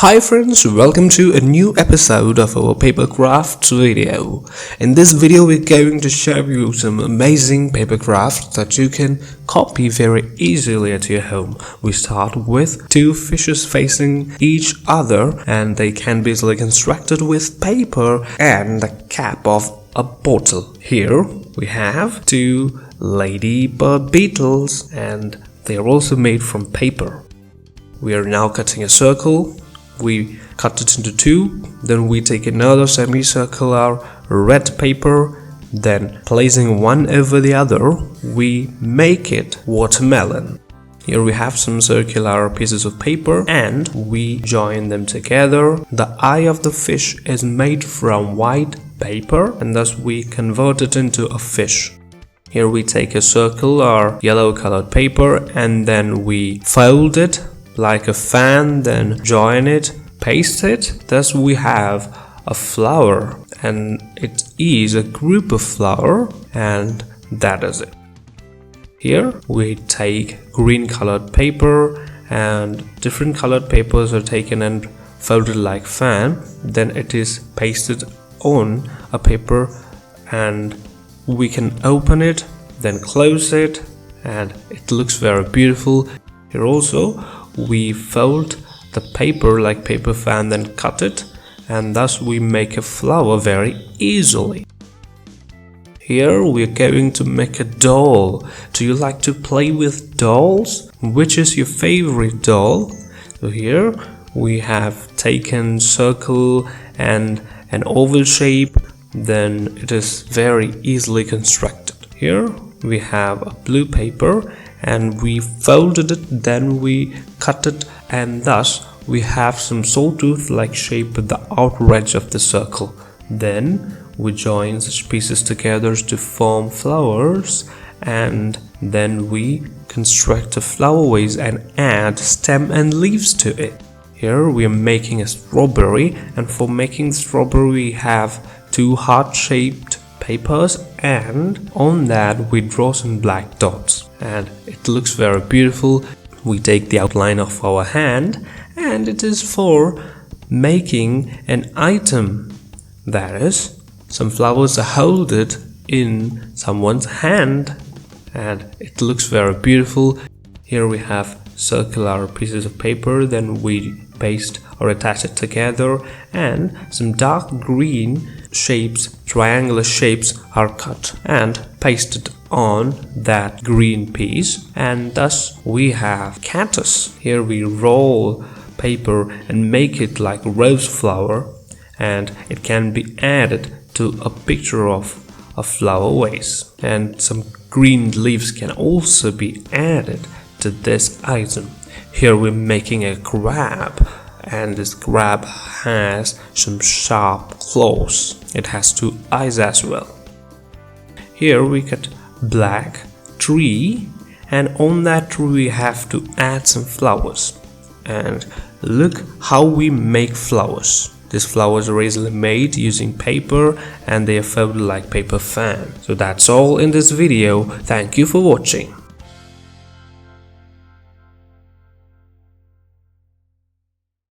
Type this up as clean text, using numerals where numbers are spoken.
Hi friends, welcome to a new episode of our paper crafts video. In this video we're going to show you some amazing paper crafts that you can copy very easily at your home. We start with two fishes facing each other and they can be easily constructed with paper and the cap of a bottle. Here we have two ladybird beetles and they are also made from paper. We are now cutting a circle. We cut it into two, then we take another semicircular red paper, then placing one over the other, we make it watermelon. Here we have some circular pieces of paper and we join them together. The eye of the fish is made from white paper and thus we convert it into a fish. Here we take a circular yellow colored paper and then we fold it like a fan, then join it, paste it. Thus we have a flower and it is a group of flower and that is it. Here we take green colored paper and different colored papers are taken and folded like fan. Then it is pasted on a paper and we can open it, then close it and it looks very beautiful. Here also we fold the paper like paper fan, then cut it and thus we make a flower very easily. Here we are going to make a doll. Do you like to play with dolls? Which is your favorite doll? So here we have taken circle and an oval shape, then it is very easily constructed. Here we have a blue paper and we folded it, then we cut it and thus we have some sawtooth like shape at the outer edge of the circle. Then we join such pieces together to form flowers and then we construct a flower vase and add stem and leaves to it. Here we are making a strawberry and for making strawberry we have two heart-shaped papers and on that we draw some black dots and it looks very beautiful. We take the outline of our hand and it is for making an item, that is, some flowers are held in someone's hand and it looks very beautiful. Here we have circular pieces of paper, then we paste or attach it together and some dark green shapes, triangular shapes are cut and pasted on that green piece and thus we have cactus. Here we roll paper and make it like a rose flower and it can be added to a picture of a flower vase and some green leaves can also be added to this item. Here we're making a crab and this crab has some sharp claws. It has two eyes as well. Here we got black tree and on that tree we have to add some flowers and look how we make flowers. These flowers are easily made using paper and they are folded like paper fan. So that's all in this video. Thank you for watching.